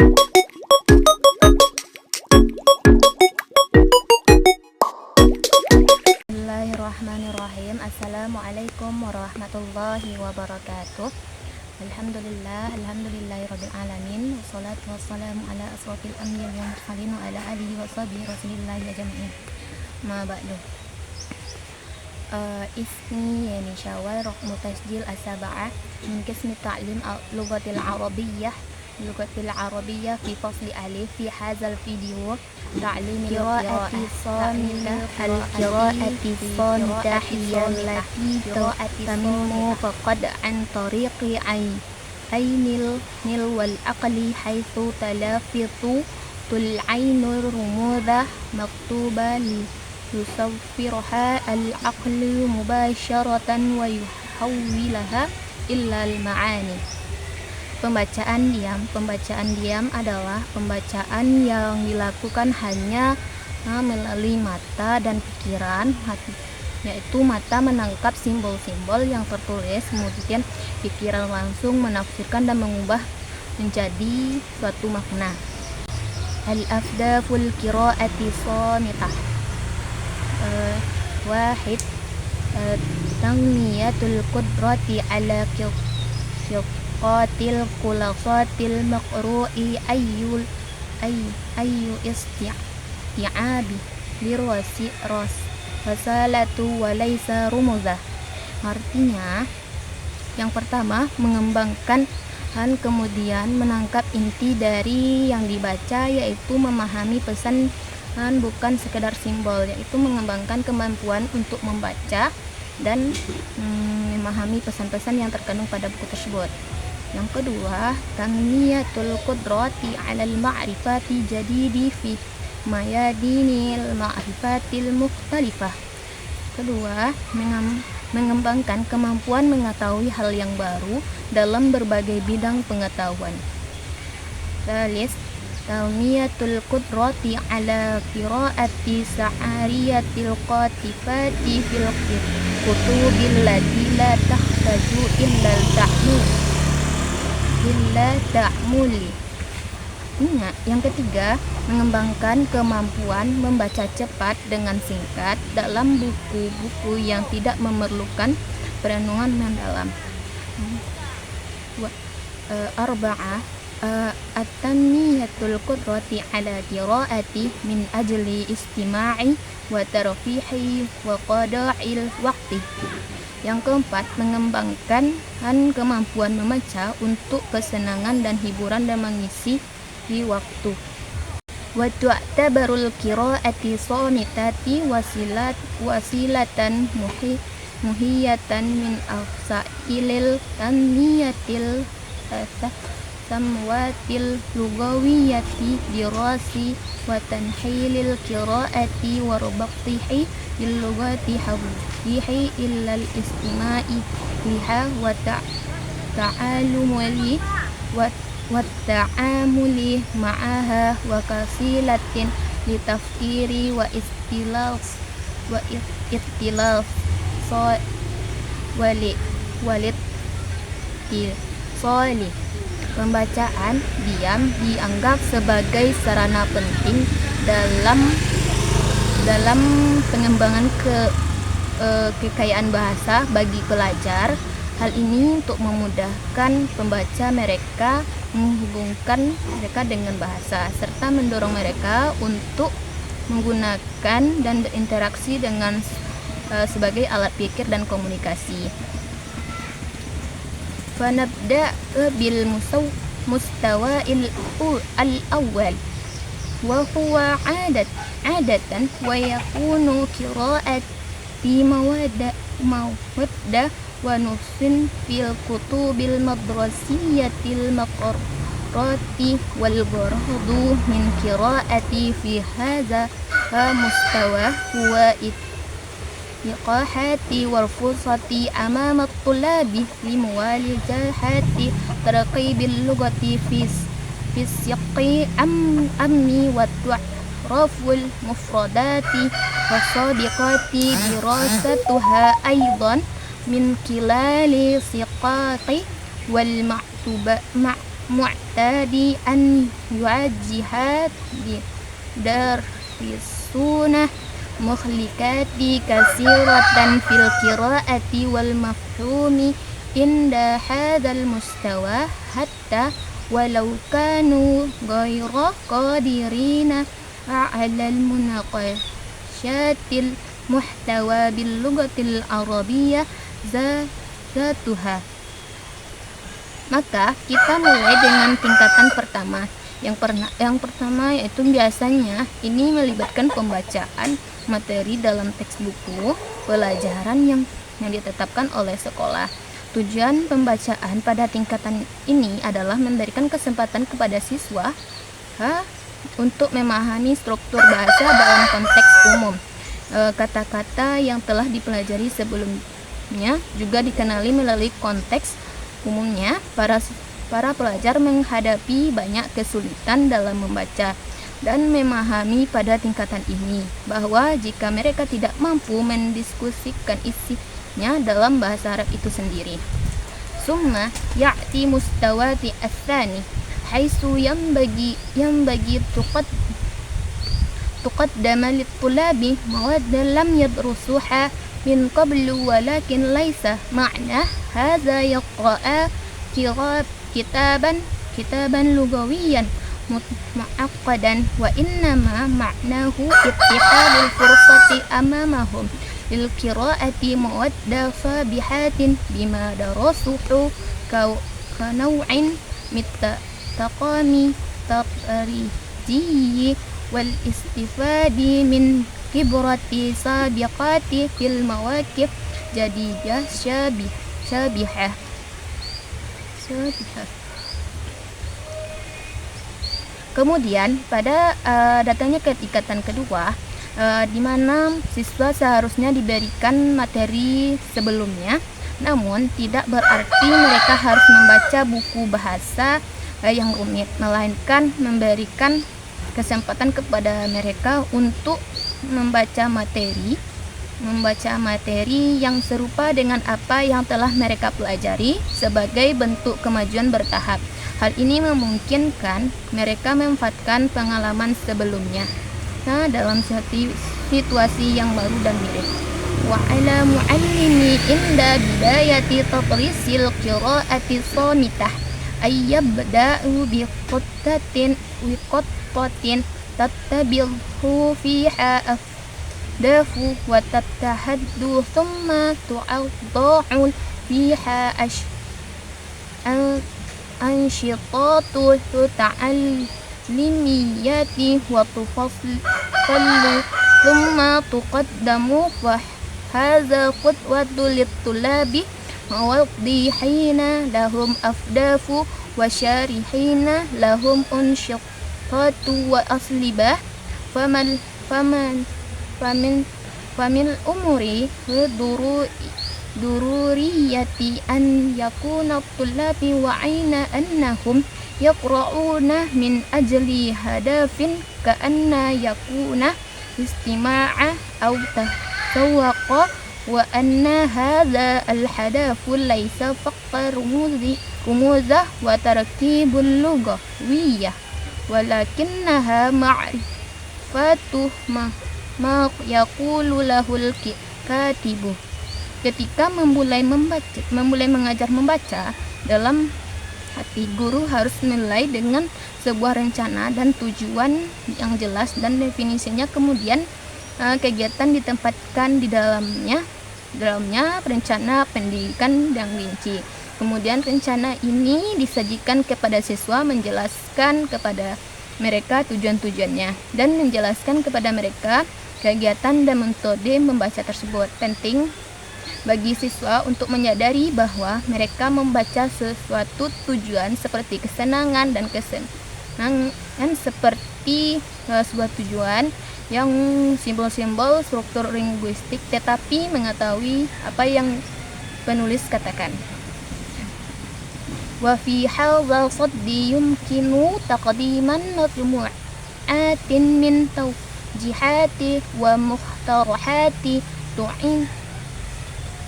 Bismillahirrahmanirrahim. Assalamualaikum warahmatullahi wabarakatuh. Alhamdulillahirabbil alamin. Wassalatu wassalamu ala asrofil anbiya'i wal mursalin wa ala alihi wa sahbihi rasulillahi ajma'in. Ma ba'du. Ismi yani Syawal Raqmu Tasjil As-Sab'ah min qismi ta'lim lughatil arabiyyah fi fasli alif fi hadzal video ta'lim qira'ati al-qira'ati allati tamimu faqad an tariqi ainil wal aqli haitsu talafitu tul ainur rumudha maktuba li yusawwirha al-aqlu mubasharatan wa yuhawwilaha illa al-ma'ani. Pembacaan diam adalah pembacaan yang dilakukan hanya melalui mata dan pikiran, yaitu mata menangkap simbol-simbol yang tertulis, kemudian pikiran langsung menafsirkan dan mengubah menjadi suatu makna. Al-afdaful qira'ati shamitah. Wahid, tanmiyatul qudrati ala qatil kulasatil maqru'i ayyu isti'abi lirwasi ras fasalatu walaysa rumuzah. Artinya, yang pertama mengembangkan kemudian menangkap inti dari yang dibaca, yaitu memahami pesan bukan sekedar simbol, yaitu mengembangkan kemampuan untuk membaca dan memahami pesan-pesan yang terkandung pada buku tersebut. Yang kedua, tanmiyatul qudrati 'alal ma'rifati jadidi fi mayadinil ma'rifatil mukhtalifah. Kedua, mengembangkan kemampuan mengetahui hal yang baru dalam berbagai bidang pengetahuan. Tsalis, tanmiyatul qudrati 'ala qiraati sa'ariyatil qatifati fil kutubil lati la tahtaju illa ta'muli. Yang ketiga, mengembangkan kemampuan membaca cepat dengan singkat dalam buku-buku yang tidak memerlukan perenungan mendalam. Arba'ah, at-tanmiyatul qudrati 'ala qiraati min ajli istima'i wa tarfihi wa qada'il waqti. Yang keempat, mengembangkan kemampuan membaca untuk kesenangan dan hiburan dan mengisi di waktu. Wa tu'tabarul qira'ati shamitati wasilatan muhiyatan min afsailil tanmiyatil samwatil lugawiyyati dirasi wa tanhilil qira'ati wa rubaqtihi bil lugati hawdihi illal istima'i liha wa ta'alumuli wa ta'amuli ma'aha wa kasilatin litafkiri wa istilaf walid soli. Pembacaan diam dianggap sebagai sarana penting dalam pengembangan kekayaan bahasa bagi pelajar. Hal ini untuk memudahkan pembaca mereka menghubungkan mereka dengan bahasa, serta mendorong mereka untuk menggunakan dan berinteraksi dengan sebagai alat pikir dan komunikasi. Fanabda bil mustawa al-awwal wa huwa adatan wa yakunu qira'ati mawadda wa nusin fil kutubil madrasiyatil maqarrati wal gharadu min qira'ati fi hadza mustawa huwa iqahati wal fursati amama at-tulabi li muwalajahati tarqibil lugati fi siqi amni wa raful mufradati wa sadiqati dirasatuha aidan min kilali siqati wal mu'tadi an yu'ajjihat darisuna mukhlikati kasiratan fil qiraati wal mafhumi inda hadzal mustawa hatta walau kanu ghayra qadirina a'lal munaqasyatil muhtawa bil lughatil arabiyyah zatuha. Maka kita mulai dengan tingkatan pertama. Yang pertama yaitu biasanya ini melibatkan pembacaan materi dalam teks buku pelajaran yang ditetapkan oleh sekolah. Tujuan pembacaan pada tingkatan ini adalah memberikan kesempatan kepada siswa untuk memahami struktur bahasa dalam konteks umum. Kata-kata yang telah dipelajari sebelumnya juga dikenali melalui konteks umumnya. Para pelajar menghadapi banyak kesulitan dalam membaca dan memahami pada tingkatan ini, bahwa jika mereka tidak mampu mendiskusikan isinya dalam bahasa Arab itu sendiri. Summa ya'ti mustawati ats-tsani haitsu yanbaghi tuqaddama lit-tulabi mawadda lam yadrusuha min qablu walakin laysa ma'na hadza yaqra'a kitaban lugawiyan mu'aqqadan wa innama ma'nahu ittihadul fursati amamahum lil qira'ati mawadda sabihatin bima darasuhu kanaw'in mittaqami tatriji wal istifadi min khibrati sabiqati fil mawaqif jadiyah syabihah. Kemudian pada datangnya ke tingkatan kedua, di mana siswa seharusnya diberikan materi sebelumnya, namun tidak berarti mereka harus membaca buku bahasa yang rumit, melainkan memberikan kesempatan kepada mereka untuk membaca materi yang serupa dengan apa yang telah mereka pelajari sebagai bentuk kemajuan bertahap. Hal ini memungkinkan mereka memanfaatkan pengalaman sebelumnya dalam situasi yang baru dan mirip. Wa ala muallimi inda bidayati tadrisil qiraati samitah ayyabda'u bi qattatin tattabi'hu fiha afdafu wa tattahaddu thumma tu'adha'u fiha anshitatu ta'allimiyati wa tufassalu thumma tuqaddamu fa hadza khutwatu lit-tulabi mawadihina lahum afdafu wa syarihina lahum unshitatu wa aslibah famin umuri dururiyati an yakuna tullabi wa aina annahum yaqra'una min ajli hadafin ka'anna yakuna istima'a aw tasawwaqa wa anna hadha al-hadafu laysa faqta rumuzah wa tarkibul lughawiyah walakinnaha ma'rifatu ma yaqulu lahul katibu. Ketika memulai mengajar membaca, dalam hati guru harus menilai dengan sebuah rencana dan tujuan yang jelas dan definisinya. Kemudian kegiatan ditempatkan di dalamnya rencana pendidikan yang rinci. Kemudian rencana ini disajikan kepada siswa, menjelaskan kepada mereka tujuan-tujuannya dan menjelaskan kepada mereka kegiatan dan metode membaca tersebut. Penting bagi siswa untuk menyadari bahwa mereka membaca sesuatu tujuan seperti kesenangan dan kesenangan seperti sebuah tujuan yang simbol-simbol struktur linguistik, tetapi mengetahui apa yang penulis katakan. Wa fi hadzal saddi yumkinu taqdiman majmu'atin min tawjihati wa mukhtarahati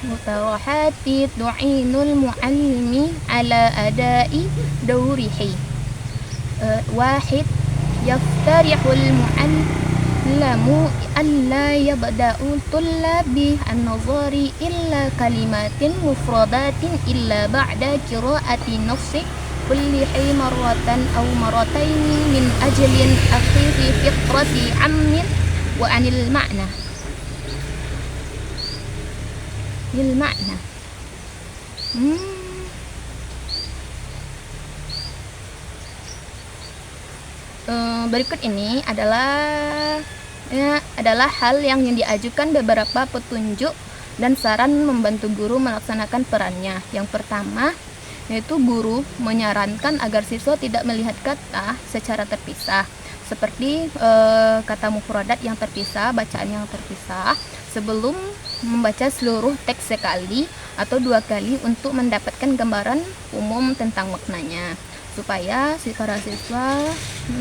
مطروحات تعين المعلم على أداء دوره. واحد، يفترح المعلم ألا يبدأ الطلاب بالنظر إلى كلمات مفردات إلا بعد قراءة نص كل مرة أو مرتين من أجل أخذ فكرة عام وعن المعنى. Berikut ini adalah hal yang diajukan beberapa petunjuk dan saran membantu guru melaksanakan perannya. Yang pertama, yaitu guru menyarankan agar siswa tidak melihat kata secara terpisah, seperti kata mufradat yang terpisah, bacaan yang terpisah, sebelum membaca seluruh teks sekali atau 2 kali untuk mendapatkan gambaran umum tentang maknanya, supaya para siswa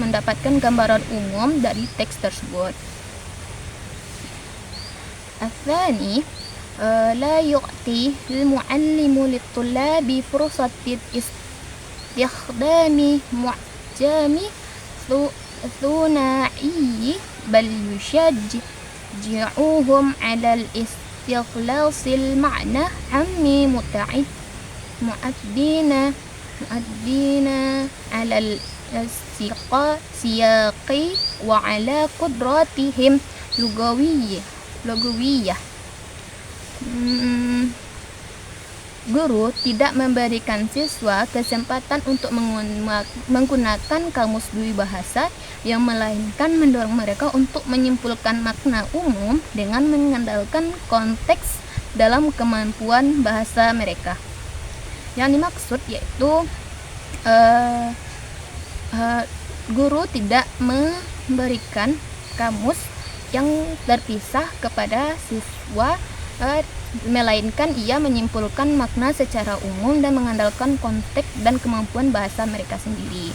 mendapatkan gambaran umum dari teks tersebut. Al-thani, la yu'ti al-mu'allimu lit-tullabi fursati istikhdami mu'jami thunai bal yushajji'uhum 'ala al-istighlasil ma'na ammi mu'addina 'ala al-siyaqi wa 'ala qudratihim lugawiyyah. Guru tidak memberikan siswa kesempatan untuk menggunakan kamus dui bahasa, yang melainkan mendorong mereka untuk menyimpulkan makna umum dengan mengandalkan konteks dalam kemampuan bahasa mereka. Yang dimaksud yaitu guru tidak memberikan kamus yang terpisah kepada siswa, melainkan ia menyimpulkan makna secara umum dan mengandalkan konteks dan kemampuan bahasa mereka sendiri.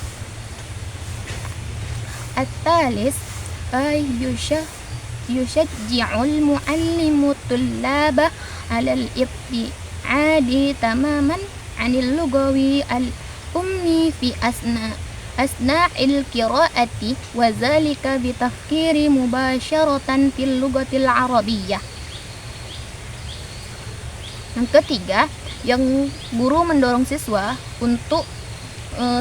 At-talis, yushajji'ul mu'allimu tullaba 'ala al-ibti'adi tamaman 'anil lugawi al-ummi fi asna'il qira'ati wa zalika bitafkiri mubasharatan fil lughatil arabiyyah. Yang ketiga, yang guru mendorong siswa untuk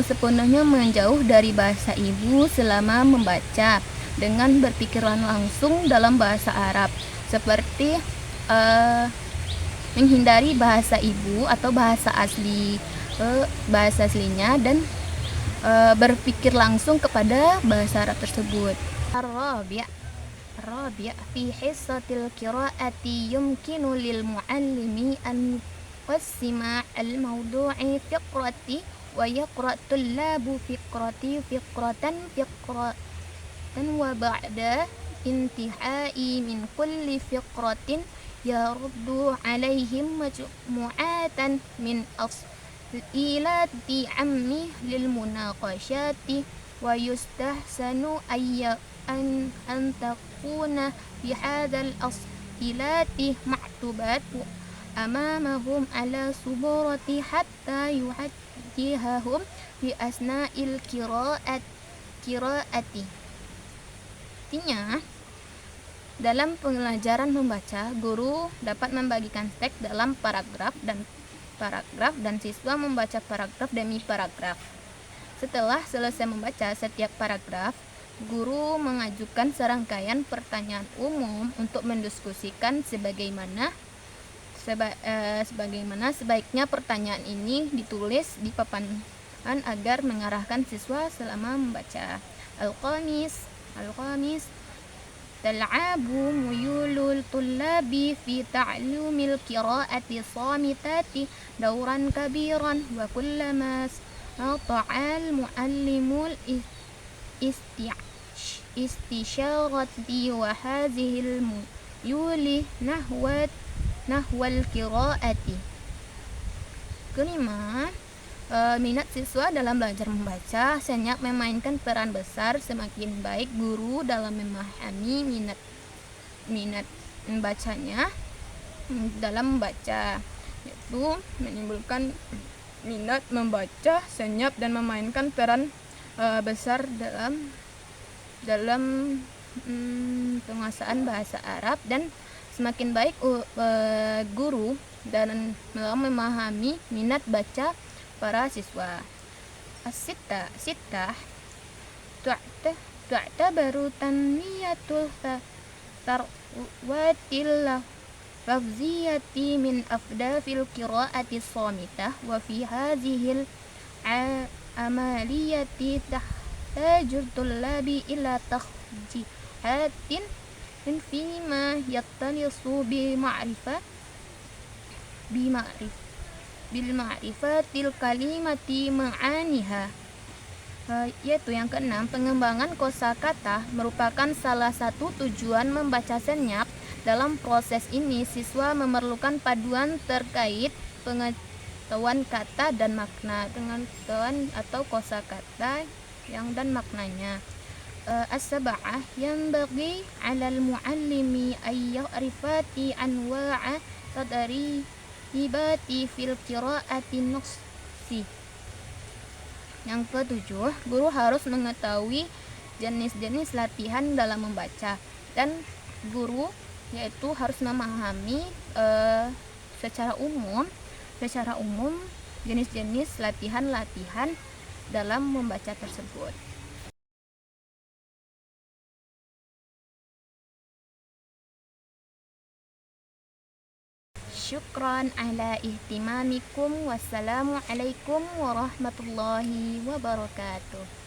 sepenuhnya menjauh dari bahasa ibu selama membaca, dengan berpikiran langsung dalam bahasa Arab, seperti menghindari bahasa ibu atau bahasa aslinya dan berpikir langsung kepada bahasa Arab tersebut. الرابع في حصة القراءة يمكن للمعلم أن يقسم الموضوع فقرة ويقرأ الطلاب فقرة وبعد انتهاء من كل فقرة يرد عليهم مجموعة من أسئلة عامة للمناقشات ويستحسن أن تكون في هذا الأسئلة مكتوبات أمامهم على سبورة حتى يوجههم في أثناء القراءة. Artinya, dalam pembelajaran membaca, guru dapat membagikan teks dalam paragraf dan siswa membaca paragraf demi paragraf. Setelah selesai membaca setiap paragraf, guru mengajukan serangkaian pertanyaan umum untuk mendiskusikan sebagaimana sebaiknya pertanyaan ini ditulis di papan agar mengarahkan siswa selama membaca. Al-khamis, tal'abu muyulul tullabi fi ta'lumil qira'ati samitati dauran kabiran wa kullama ta'al muallimul istisharati wa hazihil muyuli nahwal qiraati. Kelima, minat siswa dalam belajar membaca sangat memainkan peran besar. Semakin baik guru dalam memahami minat membacanya, dalam membaca, yaitu menimbulkan minat membaca, senyap dan memainkan peran besar dalam penguasaan bahasa Arab, dan semakin baik guru dan memahami minat baca para siswa. As-sittah tu'tabaru tanmiyatul tarwatil lafziyati min afdafil qiraati shamitah, wa fi hadhil amaliyati tahtajul tullabi ila tahjihatin fima yattalisu bil ma'rifatil kalimati ma'aniha. Yaitu yang keenam, pengembangan kosakata merupakan salah satu tujuan membaca senyap. Dalam proses ini siswa memerlukan paduan terkait pengetahuan kata dan makna, pengetahuan atau kosakata dan maknanya. As-sab'ah yanbaghi 'alal muallimi ay ya'rifati anwa'a tadribati fil qiraati nafsi. Yang ketujuh, guru harus mengetahui jenis-jenis latihan dalam membaca, dan guru yaitu harus memahami secara umum jenis-jenis latihan-latihan dalam membaca tersebut. Syukran ala ihtimamikum. Wassalamualaikum warahmatullahi wabarakatuh.